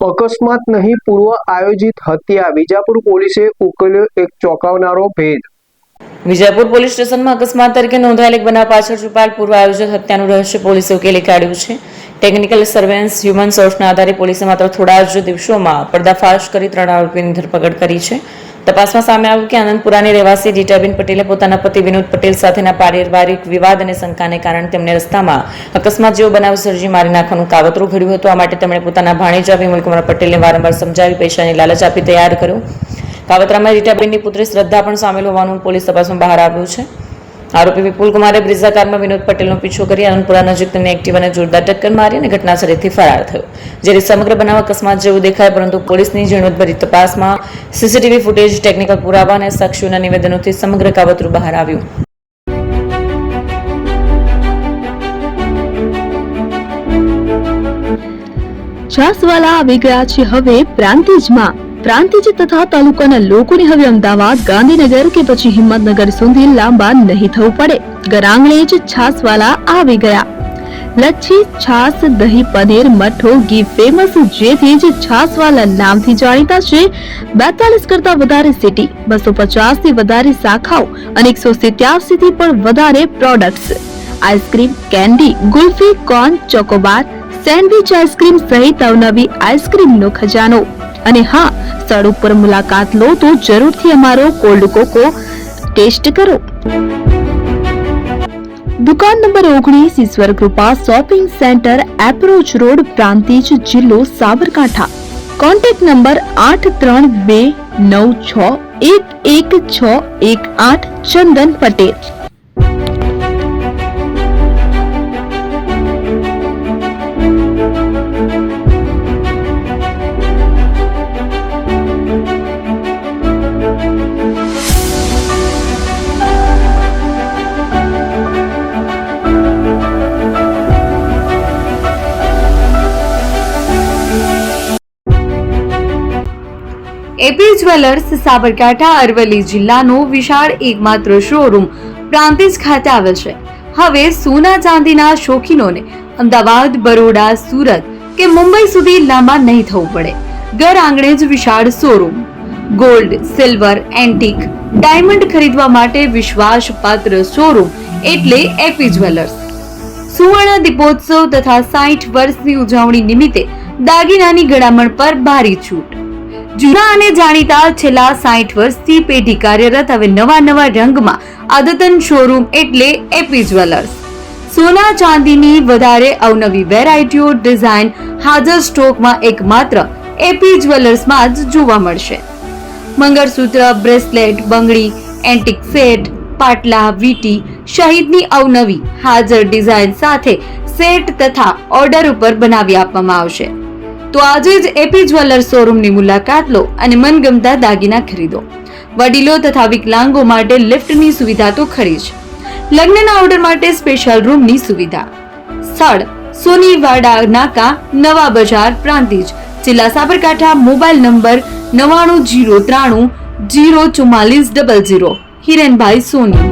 અકસ્માત નહીં, પૂર્વ આયોજિત હત્યા. વિજાપુર પોલીસે ઉકેલ્યો એક ચોંકાવનારો ભેદ. વિજાપુર પોલીસ સ્ટેશનમાં અકસ્માત તરીકે નોંધાયેલ એક બનાવ પાછળ છુપાયેલ પૂર્વ આયોજિત હત્યાનું રહસ્ય પોલીસે ઉકેલી કાઢ્યું છે. ટેકનિકલ સર્વેલન્સ હ્યુમન સોર્સના આધારે પોલીસે માત્ર થોડા જ દિવસોમાં પર્દાફાશ કરી 3 આરોપીની ધરપકડ કરી છે. તપાસમાં સામે આવ્યું કે આનંદપુરાની રહેવાસી રીટાબેન પટેલે પોતાના પતિ વિનોદ પટેલ સાથેના પારિવારિક વિવાદ અને શંકાને કારણે તેમને રસ્તામાં અકસ્માત જેવો બનાવ સર્જી મારી નાખવાનું કાવતરું ઘડ્યું હતું. આ માટે તેમણે પોતાના ભાણેજા વિમલકુમાર પટેલને વારંવાર સમજાવી પૈસાની લાલચ આપી તૈયાર કર્યો. કાવતરામાં રીટાબેનની પુત્રી શ્રદ્ધા પણ સામેલ હોવાનું પોલીસ તપાસમાં બહાર આવ્યું છે. આરોપી વિપુલ કુમારે બ્રિઝા કારમાં વિનોદ પટેલનો પીછો કરી આનંદપુરા નજીક તેમને એક્ટિવાને જોરદાર ટક્કર મારી અને ઘટનાસ્થળેથી ફરાર થયો. જ્યારે સમગ્ર બનાવ અકસ્માત જેવું દેખાય, પરંતુ પોલીસની ઝીણવટભરી તપાસમાં સીસીટીવી ફૂટેજ, ટેકનિકલ પુરાવા અને સાક્ષીઓના નિવેદનોથી સમગ્ર કાવતરું બહાર આવ્યું. છાસવાલા આવી ગયા છે હવે પ્રાંતિજમાં. પ્રાંતિજ તથા તાલુકાના લોકોને હવે અમદાવાદ, ગાંધીનગર કે પછી હિંમતનગર સુધી લાંબા નહીં થવું પડે. ઘર આંગણે જ છાસવાલા આવી ગયા. લચ્છી, છાસ, દહીં, પનીર, મઠ્ઠો, ઘી ફેમસ, જેથી જ છાસવાલા નામથી જાણીતા છે. 42 કરતા વધારે સિટી, 250 થી વધારે શાખાઓ અને 187 થી પણ વધારે products. Ice cream, candy, kulfi, corn, Chocobar, sandwich ice cream સહિત અવનવી આઈસ્ક્રીમનો ખજાનો. અને હા, સ્થળ ઉપર મુલાકાત લો તો જરૂરથી અમારો કોલ્ડ કોકો ટેસ્ટ કરો. દુકાન number 19, Ishwar Krupa shopping centre, approach road, Prantij, જિલ્લો Sabarkantha. Contact number 8329611618. Chandan Patel. AP jewellers Sabarkantha Aravalli જિલ્લાનો વિશાળ એકમાત્ર શોરૂમ પ્રાંતિજ ખાતે આવેલ છે. હવે સોના ચાંદીના શોખીનોને અમદાવાદ, બરોડા, સુરત કે મુંબઈ સુધી લાંબા નહીં થવું પડે. ઘર આંગણે જ વિશાળ showroom. Gold, silver, antique, diamond ખરીદવા માટે વિશ્વાસપાત્ર શોરૂમ એટલે એપી જ્વેલર્સ. સુવર્ણ દીપોત્સવ તથા 60 વર્ષની ઉજવણી નિમિત્તે દાગીનાની ગળામણ પર ભારી છૂટ. જૂના અને જાણીતા છેલ્લા 60 વર્ષથી પેઢી કાર્યરત હવે નવા રંગમાં અદ્યતન શોરૂમ એટલે એપી જ્વેલર્સ. સોના ચાંદીની વધારે અવનવી વેરાયટીઓ, ડિઝાઇન હાજર સ્ટોકમાં એકમાત્ર એપી જ્વેલર્સમાં જ જોવા મળશે. મંગળસૂત્ર, બ્રેસલેટ, બંગડી, એન્ટિક સેટ, પાટલા, વીટી સહિતની અવનવી હાજર ડિઝાઇન સાથે સેટ તથા ઓર્ડર ઉપર બનાવી આપવામાં આવશે. તો આજે જ એપી જ્વેલર્સ શોરૂમની મુલાકાત લો અને મનગમતા દાગીના ખરીદો. વડીલો તથા વિકલાંગો માટે લિફ્ટની સુવિધા તો ખરી જ. લગ્નના ઓર્ડર માટે સ્પેશિયલ રૂમની સુવિધા. સ્થળ સોનીવાડા નાકા, નવા બજાર, પ્રાંતિજ, જિલ્લા સાબરકાંઠા. Mobile number 9903004400. હિરેનભાઈ સોની.